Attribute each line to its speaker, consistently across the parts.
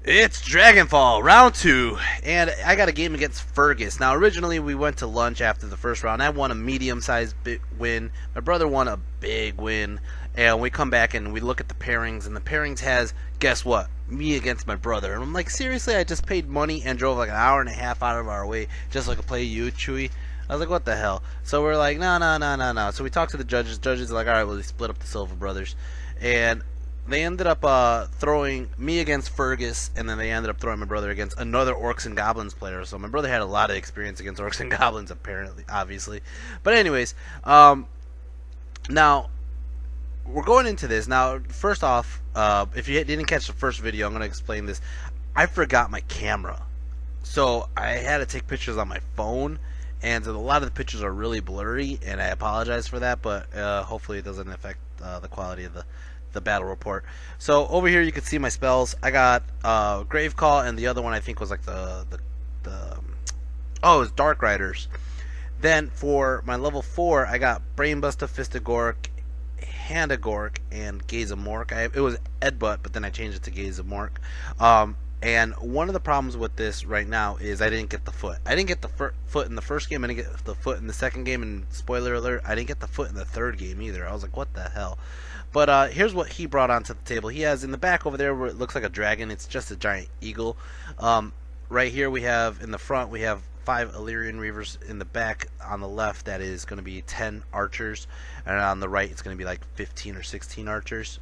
Speaker 1: It's Dragonfall, round 2, and I got a game against Fergus. Now, originally we went to lunch after the first round. I won a medium-sized win. My brother won a big win, and we come back and we look at the pairings, and the pairings has, guess what? Me against my brother. And I'm like, seriously, I just paid money and drove like an hour and a half out of our way just so I could play you, Chewy. I was like, what the hell? So we're like, no, no, no, no, no. So we talked to the judges. Judges are like, all right, well, we split up the Silver Brothers. And they ended up throwing me against Fergus, and then they ended up throwing my brother against another Orcs and Goblins player. So my brother had a lot of experience against Orcs and Goblins, apparently, obviously. But anyways, now we're going into this. Now, first off, if you didn't catch the first video, I'm going to explain this. I forgot my camera, so I had to take pictures on my phone, and so a lot of the pictures are really blurry, and I apologize for that. But hopefully, it doesn't affect the quality of the battle report. So over here you can see my spells. I got Grave Call, and the other one I think was like the oh, it was Dark Riders. Then for my level 4 I got Brainbuster, Fistagork, Handagork, and Gaze of Mork. It was Edbutt, but then I changed it to Gaze of Mork. And one of the problems with this right now is I didn't get the foot. I didn't get the foot in the first game. I didn't get the foot in the second game. And spoiler alert, I didn't get the foot in the third game either. I was like, what the hell? But here's what he brought onto the table. He has in the back over there where it looks like a dragon. It's just a giant eagle. Right here we have in the front we have 5 Illyrian Reavers. In the back on the left that is going to be 10 archers, and on the right it's going to be like 15 or 16 archers.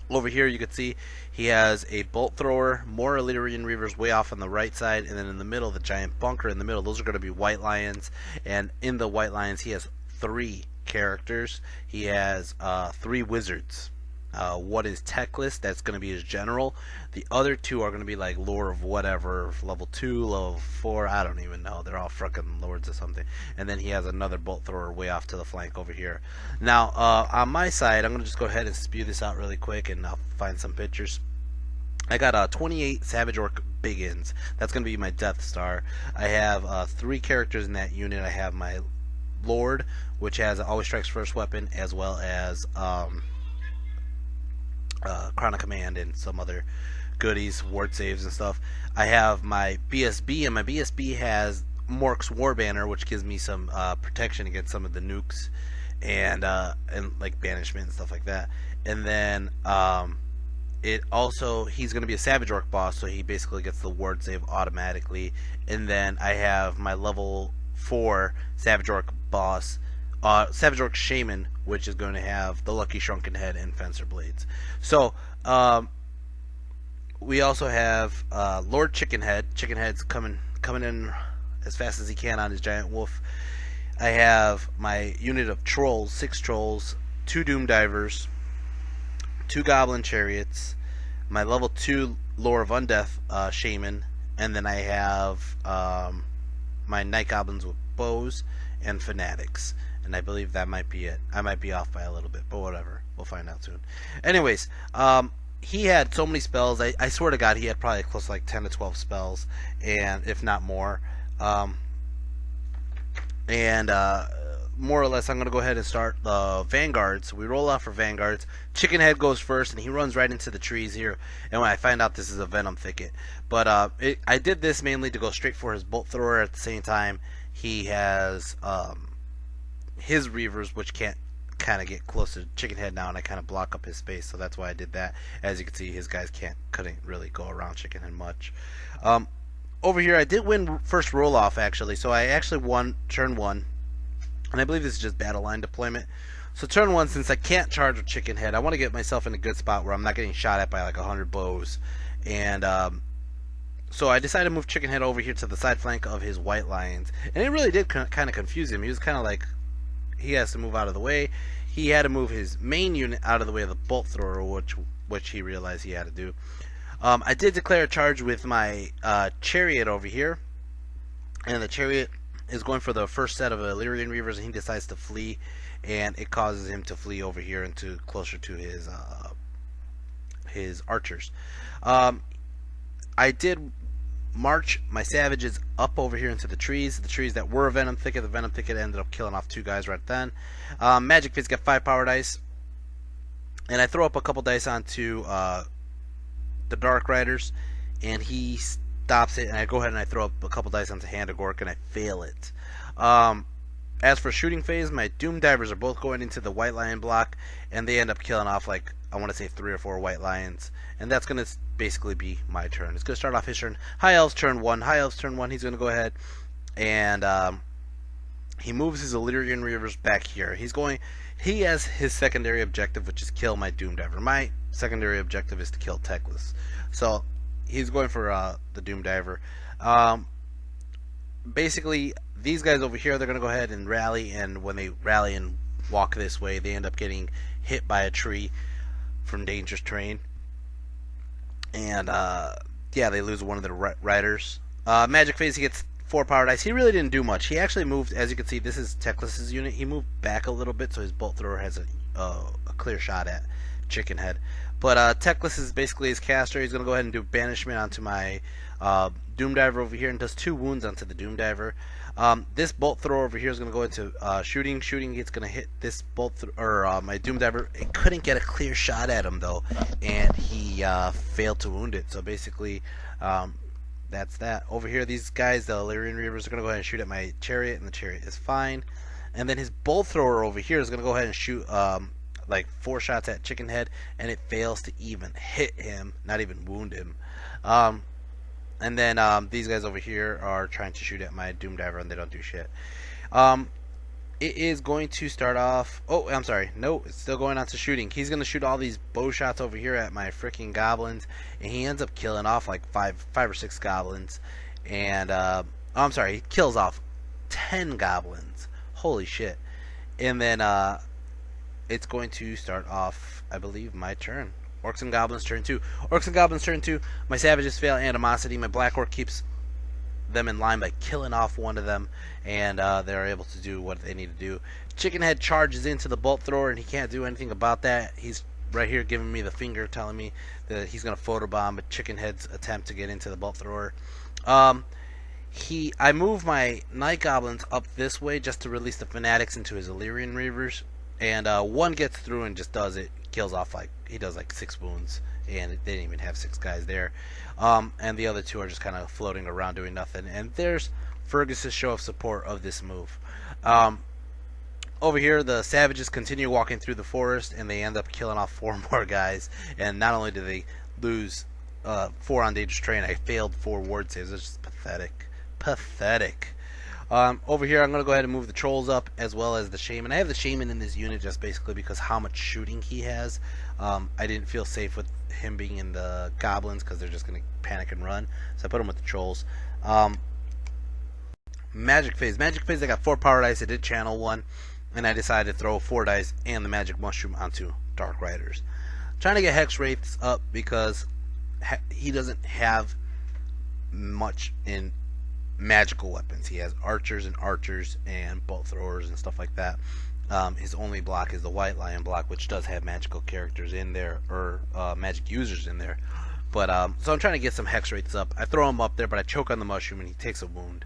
Speaker 1: Over here you can see he has a bolt thrower, more Illyrian Reavers way off on the right side, and then in the middle the giant bunker in the middle. Those are going to be white lions, and in the white lions he has 3 characters. He has 3 wizards. One is Teclis, that's going to be his general. The other 2 are going to be like lore of whatever, level 2, level 4, I don't even know. They're all fucking lords or something. And then he has another bolt thrower way off to the flank over here. Now, on my side, I'm going to just go ahead and spew this out really quick, and I'll find some pictures. I got 28 Savage Orc Biggins. That's going to be my Death Star. I have 3 characters in that unit. I have my Lord, which has always strikes first weapon, as well as Crown of Command and some other goodies, ward saves and stuff. I have my BSB, and my BSB has Mork's War Banner, which gives me some protection against some of the nukes and like banishment and stuff like that. And then it also, he's going to be a Savage Orc boss, so he basically gets the ward save automatically. And then I have my level 4 Savage Orc boss, Savage Orc Shaman, which is going to have the Lucky Shrunken Head and Fencer Blades. So we also have Lord Chickenhead. Chickenhead's coming in as fast as he can on his giant wolf. I have my unit of trolls, 6 trolls, 2 Doom Divers, 2 Goblin Chariots, my level 2 Lore of Undeath Shaman, and then I have my Night Goblins with bows and Fanatics. And I believe that might be it. I might be off by a little bit, but whatever. We'll find out soon. Anyways, he had so many spells. I swear to God, he had probably close to like 10 to 12 spells, and if not more. More or less, I'm going to go ahead and start the Vanguards. We roll out for Vanguards. Chickenhead goes first, and he runs right into the trees here. And when I find out this is a Venom Thicket. But I did this mainly to go straight for his Bolt Thrower. At the same time, he has his Reavers, which can't kind of get close to Chickenhead now, and I kind of block up his space, so that's why I did that. As you can see, his guys couldn't really go around Chickenhead much. Over here, I did win first roll off actually, so I actually won turn 1, and I believe this is just battle line deployment. So turn 1, since I can't charge with Chickenhead, I want to get myself in a good spot where I'm not getting shot at by like 100 bows, and so I decided to move Chickenhead over here to the side flank of his white lions, and it really did kind of confuse him. He was kind of like, he has to move out of the way. He had to move his main unit out of the way of the bolt thrower, which he realized he had to do. I did declare a charge with my chariot over here, and the chariot is going for the first set of Illyrian Reavers, and he decides to flee, and it causes him to flee over here into closer to his archers. I did march my savages up over here into the trees that were a Venom Thicket. The Venom Thicket ended up killing off 2 guys right then. Magic Fist got 5 power dice, and I throw up a couple dice onto the Dark Riders, and he stops it, and I go ahead and I throw up a couple dice onto Hand of Gork, and I fail it. As for shooting phase, my Doom Divers are both going into the White Lion block, and they end up killing off, like, I want to say 3 or 4 White Lions, and that's going to basically be my turn. It's going to start off his turn. High Elves turn 1. High Elves turn 1. He's going to go ahead, and he moves his Illyrian Reavers back here. He has his secondary objective, which is kill my Doom Diver. My secondary objective is to kill Teclis. So he's going for the Doom Diver. Basically, these guys over here, they're going to go ahead and rally, and when they rally and walk this way, they end up getting hit by a tree from dangerous terrain. And, yeah, they lose one of their riders. Magic phase, he gets 4 power dice. He really didn't do much. He actually moved, as you can see, this is Teclis' unit. He moved back a little bit, so his bolt thrower has a clear shot at Chicken Head. But Teclis is basically his caster. He's going to go ahead and do banishment onto my Doom Diver over here, and does 2 wounds onto the Doom Diver. This bolt thrower over here is going to go into shooting. Shooting, it's going to hit this my Doom Diver. It couldn't get a clear shot at him, though, and he failed to wound it. So basically, that's that. Over here, these guys, the Illyrian Reavers, are going to go ahead and shoot at my Chariot, and the Chariot is fine. And then his bolt thrower over here is going to go ahead and shoot like 4 shots at Chicken Head, and it fails to even hit him, not even wound him. And then these guys over here are trying to shoot at my Doom Diver, and they don't do shit. It is going to start off... Oh, I'm sorry. No, it's still going on to shooting. He's going to shoot all these bow shots over here at my freaking goblins, and he ends up killing off like 5 or 6 goblins. And, oh, I'm sorry. He kills off 10 goblins. Holy shit. And then it's going to start off, I believe, my turn. Orcs and Goblins turn 2. Orcs and Goblins turn 2. My Savages fail Animosity. My Black Orc keeps them in line by killing off one of them, and they're able to do what they need to do. Chicken Head charges into the bolt thrower, and he can't do anything about that. He's right here giving me the finger, telling me that he's going to photobomb a Chicken Head's attempt to get into the bolt thrower. I move my Night Goblins up this way just to release the Fanatics into his Illyrian Reavers, and one gets through and just does it. Kills off he does like 6 wounds, and they didn't even have 6 guys there. And the other 2 are just kind of floating around doing nothing. And there's Fergus's show of support of this move. Over here, the Savages continue walking through the forest, and they end up killing off 4 more guys. And not only do they lose 4 on dangerous terrain, I failed 4 ward saves. It's just pathetic. Pathetic. Over here, I'm going to go ahead and move the Trolls up, as well as the Shaman. I have the Shaman in this unit just basically because how much shooting he has. I didn't feel safe with him being in the Goblins because they're just going to panic and run. So I put him with the Trolls. Magic phase. Magic phase, I got 4 power dice. I did channel 1, and I decided to throw 4 dice and the Magic Mushroom onto Dark Riders. Trying to get Hex rates up because he doesn't have much in magical weapons. He has archers and bolt throwers and stuff like that. His only block is the White Lion block, which does have magical characters in there, or magic users in there. But so I'm trying to get some hex rates up. I throw him up there, but I choke on the mushroom and he takes a wound.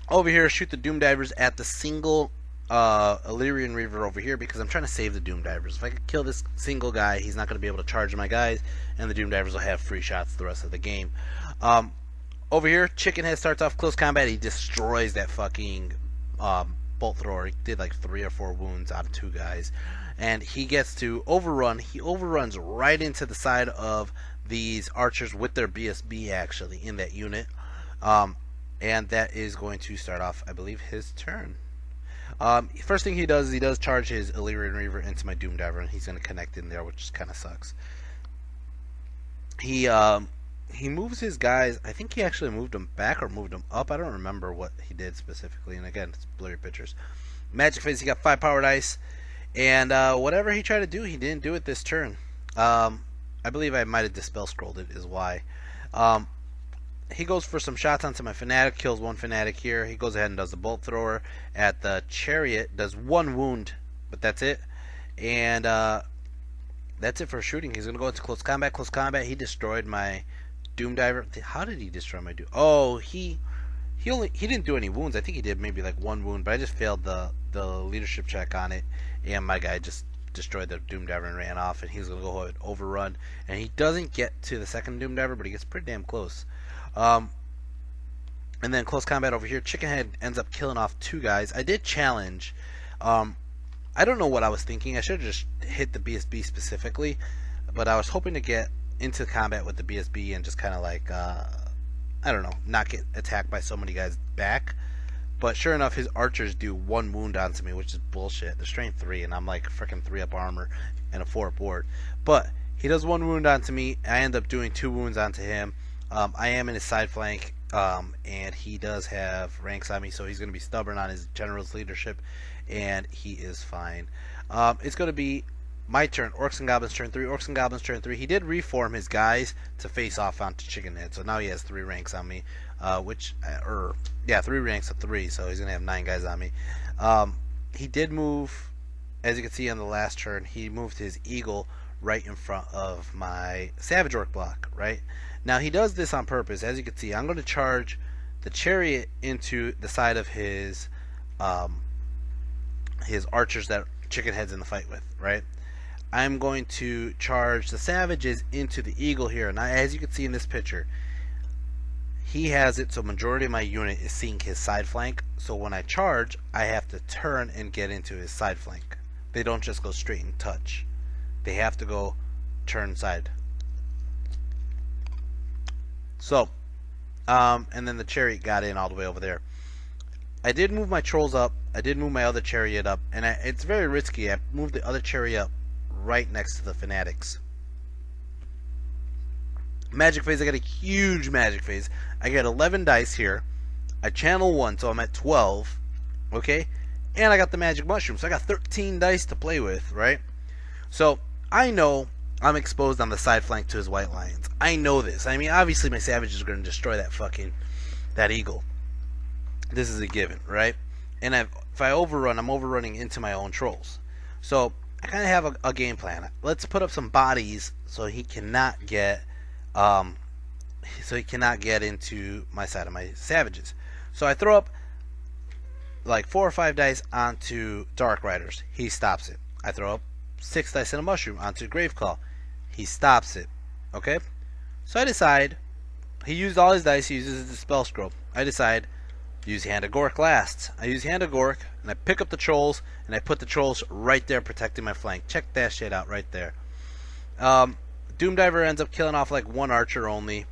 Speaker 1: Over here, shoot the Doom Divers at the single Illyrian Reaver over here because I'm trying to save the Doom Divers. If I could kill this single guy, he's not going to be able to charge my guys, and the Doom Divers will have free shots the rest of the game. Over here, Chicken Head starts off close combat. He destroys that fucking bolt thrower. He did like 3 or 4 wounds out of 2 guys. And he gets to overrun. He overruns right into the side of these archers with their BSB actually in that unit. And that is going to start off, I believe, his turn. First thing he does is he does charge his Illyrian Reaver into my Doom Diver, and he's going to connect in there, which kind of sucks. He moves his guys. I think he actually moved them back or moved them up. I don't remember what he did specifically. And again, it's blurry pictures. Magic phase, he got 5 power dice. And whatever he tried to do, he didn't do it this turn. I believe I might have dispel scrolled it is why. He goes for some shots onto my Fanatic, kills 1 Fanatic here. He goes ahead and does the bolt thrower at the Chariot, does 1 wound, but that's it. And that's it for shooting. He's going to go into close combat. Close combat, he destroyed my Doom Diver. How did he destroy my Doom? Oh, he didn't do any wounds. I think he did maybe like 1 wound, but I just failed the leadership check on it, and my guy just destroyed the Doom Diver and ran off, and he's going to go ahead and overrun. And he doesn't get to the second Doom Diver, but he gets pretty damn close. And then close combat over here. Chickenhead ends up killing off 2 guys. I did challenge. I don't know what I was thinking. I should have just hit the BSB specifically, but I was hoping to get into combat with the BSB and just kind of like, I don't know, not get attacked by so many guys back. But sure enough, his archers do 1 wound onto me, which is bullshit. They're strength 3, and I'm like freaking 3 up armor and a 4 up ward. But he does 1 wound onto me. I end up doing 2 wounds onto him. I am in his side flank, and he does have ranks on me, so he's going to be stubborn on his general's leadership, and he is fine. It's going to be my turn. Orcs and Goblins turn 3. Orcs and Goblins turn 3. He did reform his guys to face off onto Chickenhead, so now he has 3 ranks on me. 3 ranks of 3, so he's gonna have 9 guys on me. He did move, as you can see on the last turn, he moved his eagle right in front of my Savage Orc block. Right now, he does this on purpose. As you can see, I'm going to charge the chariot into the side of his archers that Chickenhead's in the fight with. Right, I'm going to charge the savages into the eagle here. Now, as you can see in this picture, he has it so majority of my unit is seeing his side flank. So when I charge, I have to turn and get into his side flank. They don't just go straight and touch. They have to go turn side. So, and then the chariot got in all the way over there. I did move my trolls up. I did move my other chariot up, and it's very risky. I moved the other chariot up right next to the fanatics. Magic phase, I got a huge magic phase. I got 11 dice here. I channel 1, so I'm at 12. Okay? And I got the magic mushroom, so I got 13 dice to play with, right? So, I know I'm exposed on the side flank to his white lions. I know this. I mean, obviously my savages are going to destroy that eagle. This is a given, right? And if I overrun, I'm overrunning into my own trolls. So, I kind of have a game plan. Let's put up some bodies so he cannot get into my side of my savages. So I throw up like 4 or 5 dice onto Dark Riders. He stops it. I throw up 6 dice and a mushroom onto Graveclaw. He stops it. Okay? So I decide, he used all his dice, he uses the spell scroll. I decide, use Hand of Gork last. I use Hand of Gork, and I pick up the trolls, and I put the trolls right there protecting my flank. Check that shit out right there. Doom Diver ends up killing off like 1 archer only.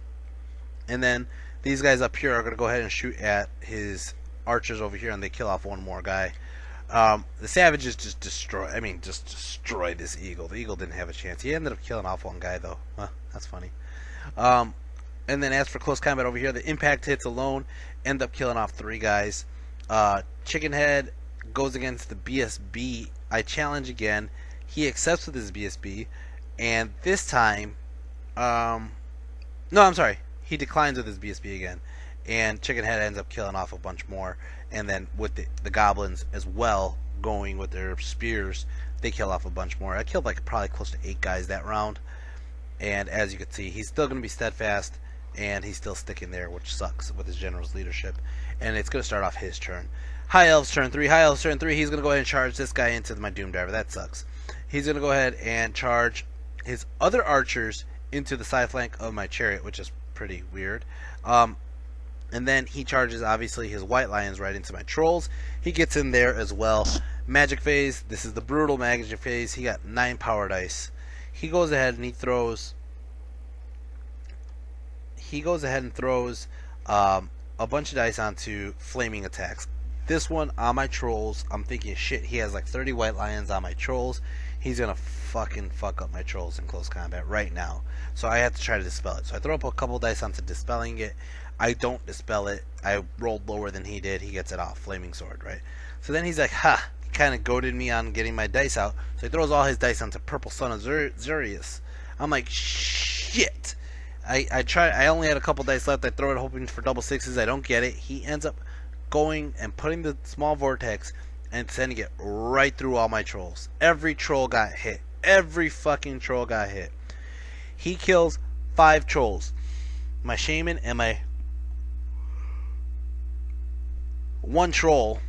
Speaker 1: And then these guys up here are going to go ahead and shoot at his archers over here, and they kill off 1 more guy. The savages just destroy this eagle. The eagle didn't have a chance. He ended up killing off 1 guy though. Huh, that's funny. And then as for close combat over here, the impact hits alone end up killing off 3 guys. Chickenhead goes against the BSB. I challenge again. He accepts with his BSB. And this time, no, I'm sorry. He declines with his BSB again. And Chickenhead ends up killing off a bunch more. And then with the goblins as well, going with their spears, they kill off a bunch more. I killed like probably close to 8 guys that round. And as you can see, he's still going to be steadfast. And he's still sticking there, which sucks with his general's leadership. And it's going to start off his turn. High Elves turn 3. High Elves turn 3. He's going to go ahead and charge this guy into my Doom Diver. That sucks. He's going to go ahead and charge his other archers into the side flank of my chariot, which is pretty weird. And then he charges, obviously, his white lions right into my trolls. He gets in there as well. Magic phase. This is the brutal magic phase. He got 9 power dice. He goes ahead and he throws a bunch of dice onto flaming attacks. This one on my trolls, I'm thinking, shit, he has like 30 white lions on my trolls. He's gonna fucking fuck up my trolls in close combat right now. So I have to try to dispel it. So I throw up a couple dice onto dispelling it. I don't dispel it. I rolled lower than he did. He gets it off. Flaming sword, right? So then he's like, ha! He kind of goaded me on getting my dice out. So he throws all his dice onto Purple Son of Zurius. I'm like, shit! I only had a couple dice left. I throw it hoping for double 6s. I don't get it. He ends up going and putting the small vortex and sending it right through all my trolls. Every troll got hit. Every fucking troll got hit. He kills 5 trolls. My shaman and my 1 troll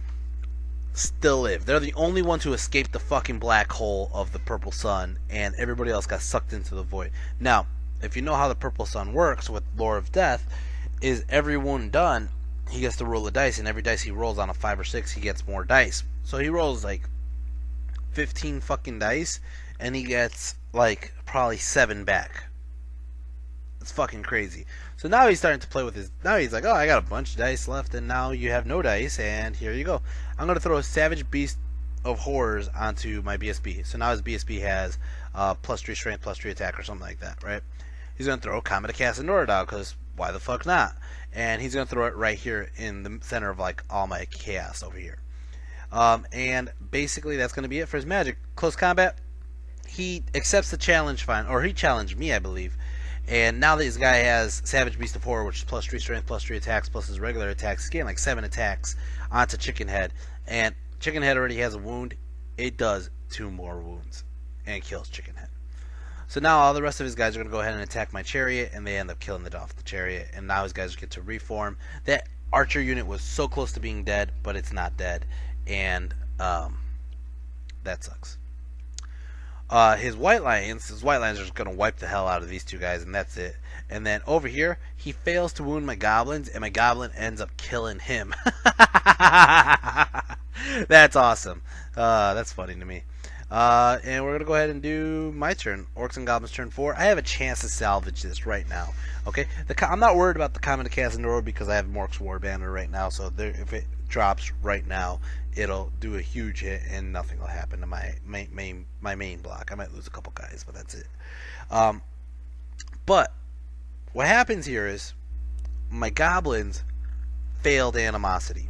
Speaker 1: still live. They're the only ones who escaped the fucking black hole of the purple sun, and everybody else got sucked into the void. Now, if you know how the purple sun works with Lore of Death, is every wound done, he gets to roll a dice, and every dice he rolls on a 5 or 6, he gets more dice. So he rolls like 15 fucking dice, and he gets like probably 7 back. It's fucking crazy. So now he's starting to play with his... Now he's like, oh, I got a bunch of dice left, and now you have no dice, and here you go. I'm going to throw a Savage Beast of Horrors onto my BSB. So now his BSB has +3 strength, +3 attack, or something like that, right? He's going to throw Comet of Casanora down, because why the fuck not? And he's going to throw it right here in the center of like all my chaos over here. And basically that's going to be it for his magic. Close combat, he accepts the challenge fine, or he challenged me, I believe. And now that this guy has Savage Beast of Horror, which is +3 strength, +3 attacks, plus his regular attacks, he's getting like 7 attacks onto Chicken Head. And Chicken Head already has a wound. It does 2 more wounds and kills Chicken Head. So now all the rest of his guys are going to go ahead and attack my Chariot, and they end up killing off the Chariot. And now his guys get to reform. That Archer unit was so close to being dead, but it's not dead. And that sucks. His White Lions are just going to wipe the hell out of these 2 guys, and that's it. And then over here, he fails to wound my Goblins, and my Goblin ends up killing him. That's awesome. That's funny to me. And we're going to go ahead and do my turn. Orcs and Goblins turn 4. I have a chance to salvage this right now. Okay, I'm not worried about the Comet of Casanora because I have Mork's War Banner right now, so if it drops right now, it'll do a huge hit and nothing will happen to my main block. I might lose a couple guys, but that's it. But what happens here is my Goblins failed Animosity.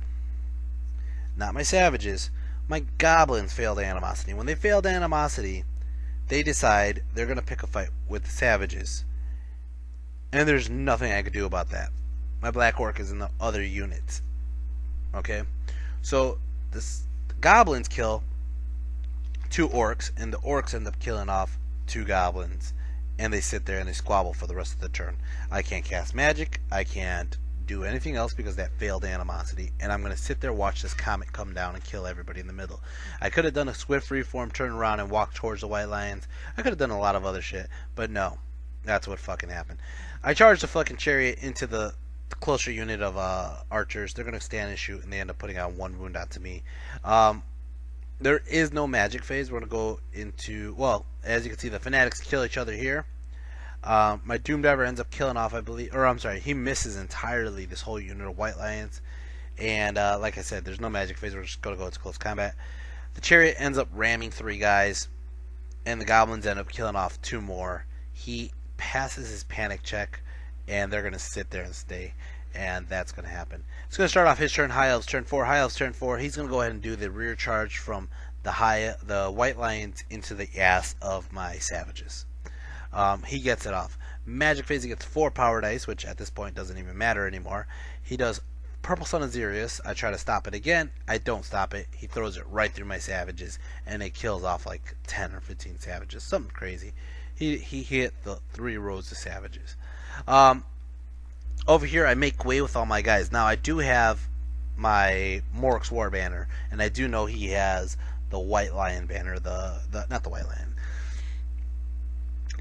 Speaker 1: Not my Savages. My Goblins failed Animosity. When they failed Animosity, they decide they're going to pick a fight with the Savages. And there's nothing I could do about that. My Black Orc is in the other units. Okay? So, the Goblins kill 2 Orcs, and the Orcs end up killing off 2 Goblins. And they sit there and they squabble for the rest of the turn. I can't cast magic. I can't do anything else because that failed Animosity. And I'm going to sit there, watch this Comet come down and kill everybody in the middle. I could have done a swift reform, turn around, and walk towards the White Lions. I could have done a lot of other shit. But no. That's what fucking happened. I charged the fucking Chariot into the closer unit of archers. They're going to stand and shoot, and they end up putting out 1 wound onto me. There is no magic phase. We're going to go into... Well, as you can see, the Fanatics kill each other here. My Doom Diver ends up killing off, I believe... Or, I'm sorry, he misses entirely this whole unit of White Lions. And, like I said, there's no magic phase. We're just going to go into close combat. The Chariot ends up ramming 3 guys. And the Goblins end up killing off 2 more. He passes his panic check, and they're going to sit there and stay, and that's going to happen. It's going to start off his turn. High Elves turn 4. High Elves turn 4. He's going to go ahead and do the rear charge from the White Lions into the ass of my Savages. He gets it off. Magic phase, he gets 4 power dice, which at this point doesn't even matter anymore. He does Purple Sun of Xerius. I try to stop it again. I don't stop it. He throws it right through my Savages, and it kills off like 10 or 15 Savages. Something crazy. He hit the 3 rows of Savages. Over here, I make way with all my guys. Now, I do have my Mork's War Banner, and I do know he has the White Lion banner, not the White Lion,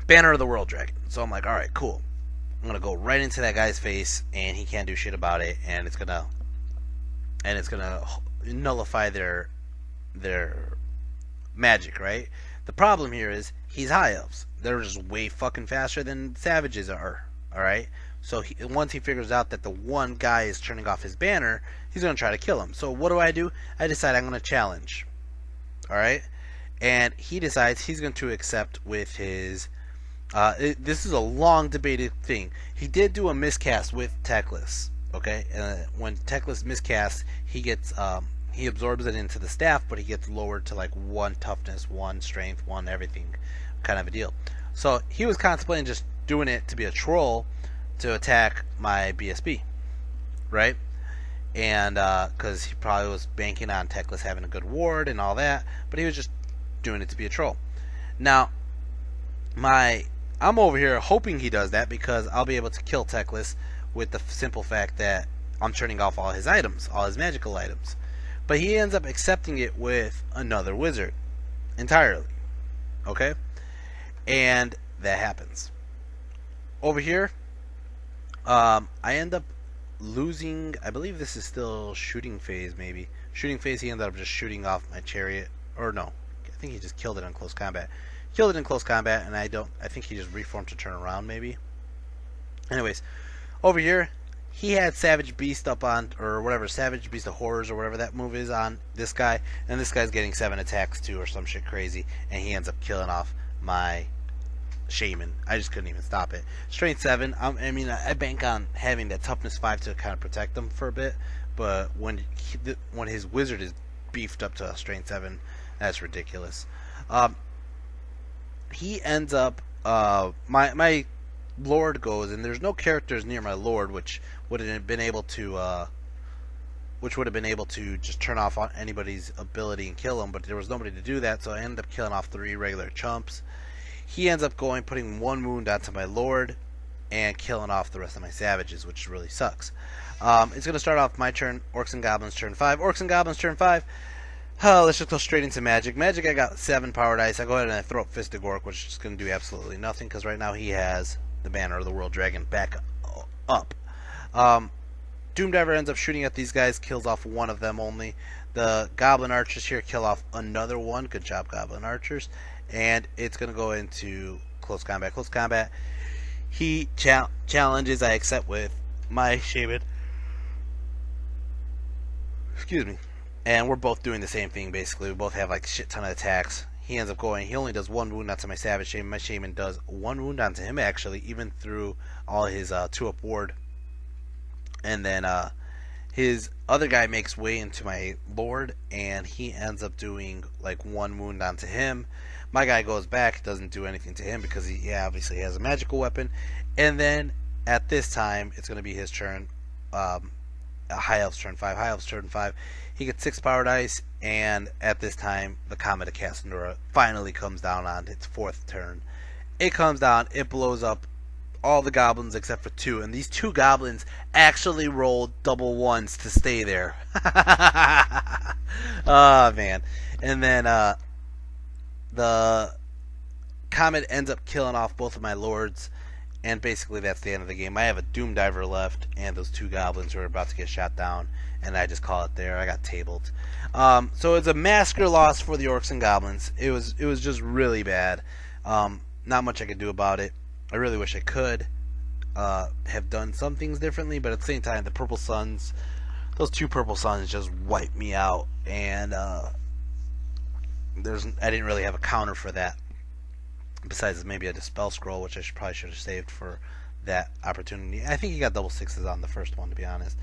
Speaker 1: Banner of the World Dragon. So I'm like, all right, cool. I'm gonna go right into that guy's face, and he can't do shit about it, and it's gonna nullify their magic, right? The problem here is he's High Elves. They're just way fucking faster than Savages are. Alright? So once he figures out that the one guy is turning off his banner, he's going to try to kill him. So what do? I decide I'm going to challenge. Alright? And he decides he's going to accept with his... this is a long debated thing. He did do a miscast with Teclis. Okay? When Teclis miscasts, he gets... he absorbs it into the staff, but he gets lowered to like 1 toughness, 1 strength, 1 everything kind of a deal. So he was contemplating just doing it to be a troll to attack my BSB, right? And because he probably was banking on Teclis having a good ward and all that, but he was just doing it to be a troll. Now, I'm over here hoping he does that because I'll be able to kill Teclis with the simple fact that I'm turning off all his items, all his magical items. But he ends up accepting it with another wizard entirely. Okay? And that happens. Over here, I end up losing. I believe this is still shooting phase, maybe. Shooting phase, he ended up just shooting off my chariot. Or no, I think he just killed it in close combat. Killed it in close combat, and I think he just reformed to turn around, maybe. Anyways, over here, he had Savage Beast up on, or whatever, Savage Beast of Horrors, or whatever that move is on this guy. And this guy's getting 7 attacks too, or some shit crazy. And he ends up killing off my Shaman. I just couldn't even stop it. Strength 7. I mean, I bank on having that toughness 5 to kind of protect him for a bit, but when his wizard is beefed up to strength 7, that's ridiculous. He ends up my lord goes, and there's no characters near my lord, which would have been able to just turn off on anybody's ability and kill him, but there was nobody to do that, so I ended up killing off 3 regular chumps. He ends up going, putting 1 wound onto my lord, and killing off the rest of my savages, which really sucks. It's going to start off my turn, Orcs and Goblins turn 5. Orcs and Goblins turn 5. Let's just go straight into Magic. Magic, I got 7 power dice. I go ahead and I throw up Fistic Orc, which is going to do absolutely nothing, because right now he has the Banner of the World Dragon back up. Doom Diver ends up shooting at these guys, kills off 1 of them only. The Goblin Archers here kill off another 1. Good job, Goblin Archers. And it's going to go into close combat. Close combat. He challenges. I accept with my Shaman. Excuse me. And we're both doing the same thing, basically. We both have like a shit ton of attacks. He ends up going. He only does 1 wound onto my Savage Shaman. My Shaman does 1 wound onto him, actually, even through all his 2-up ward. And then his other guy makes way into my Lord, and he ends up doing like 1 wound onto him. My guy goes back, doesn't do anything to him because he obviously has a magical weapon. And then at this time, it's going to be his turn. High Elves turn 5. High Elves turn 5. He gets 6 power dice, and at this time, the Comet of Cassandra finally comes down on its 4th turn. It comes down, it blows up all the goblins except for 2, and these 2 goblins actually rolled double 1s to stay there. Oh man. And then the Comet ends up killing off both of my lords, and basically that's the end of the game. I have a Doom Diver left and those 2 goblins who are about to get shot down, and I just call it there. I got tabled. So it's a massacre loss for the Orcs and Goblins. It was just really bad. Not much I could do about it. I really wish I could have done some things differently, but at the same time, the Purple Suns, those 2 Purple Suns just wiped me out, and I didn't really have a counter for that. Besides maybe a Dispel Scroll, which I probably should have saved for that opportunity. I think he got double 6s on the first one, to be honest.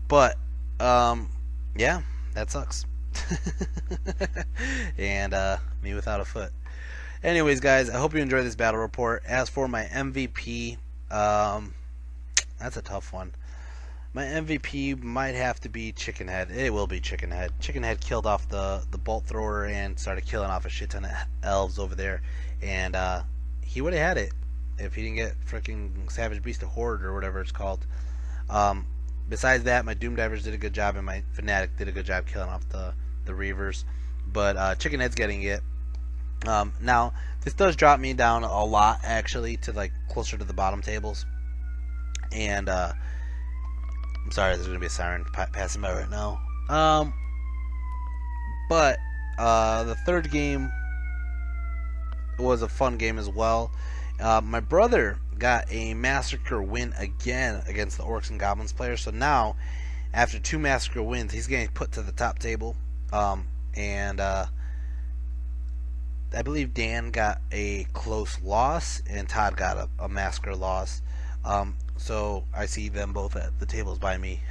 Speaker 1: But yeah, that sucks. And me without a foot. Anyways, guys, I hope you enjoyed this battle report. As for my MVP, that's a tough one. My MVP might have to be Chickenhead. It will be Chickenhead. Chickenhead killed off the Bolt Thrower and started killing off a shit ton of elves over there. And he would have had it if he didn't get freaking Savage Beast of Horde or whatever it's called. Besides that, my Doom Divers did a good job, and my Fanatic did a good job killing off the Reavers. But Chickenhead's getting it. Now, this does drop me down a lot, actually, to like closer to the bottom tables. And I'm sorry, there's going to be a siren passing by right now. But the third game was a fun game as well. My brother got a Massacre win again against the Orcs and Goblins players. So now, after 2 Massacre wins, he's getting put to the top table. And I believe Dan got a close loss, and Todd got a Massacre loss. So I see them both at the tables by me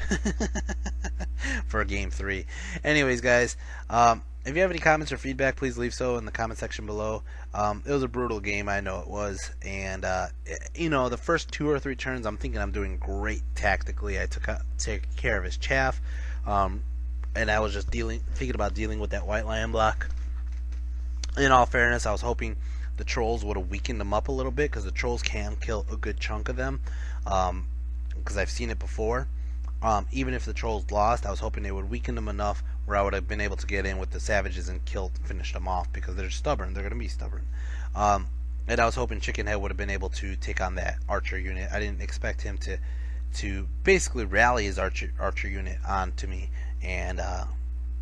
Speaker 1: for game 3. Anyways, guys, if you have any comments or feedback, please leave so in the comment section below. It was a brutal game, I know it was, and you know, the first 2 or 3 turns, I'm thinking I'm doing great tactically. I took care of his chaff, and I was just thinking about dealing with that White Lion block. In all fairness, I was hoping the trolls would have weakened them up a little bit, because the trolls can kill a good chunk of them, because I've seen it before. Even if the trolls lost, I was hoping they would weaken them enough where I would have been able to get in with the savages and finish them off, because they're stubborn. They're going to be stubborn. And I was hoping Chickenhead would have been able to take on that archer unit. I didn't expect him to basically rally his archer unit onto me, and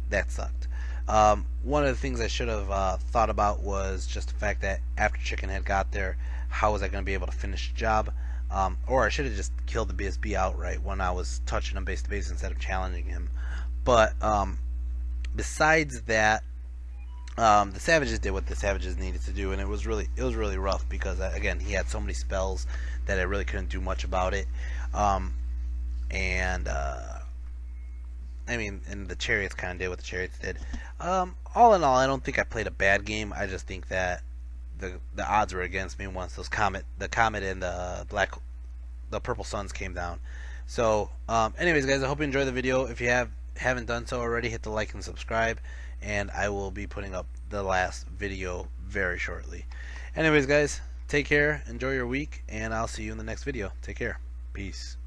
Speaker 1: that sucked. One of the things I should have thought about was just the fact that after Chickenhead got there, how was I going to be able to finish the job? Or I should have just killed the BSB outright when I was touching him base to base instead of challenging him. But besides that, the savages did what the savages needed to do, and it was really rough because again, he had so many spells that I really couldn't do much about it. I mean, and the chariots kind of did what the chariots did. All in all, I don't think I played a bad game. I just think that the odds were against me once the comet and the purple suns came down. So, anyways, guys, I hope you enjoyed the video. If you haven't done so already, hit the like and subscribe, and I will be putting up the last video very shortly. Anyways, guys, take care, enjoy your week, and I'll see you in the next video. Take care. Peace.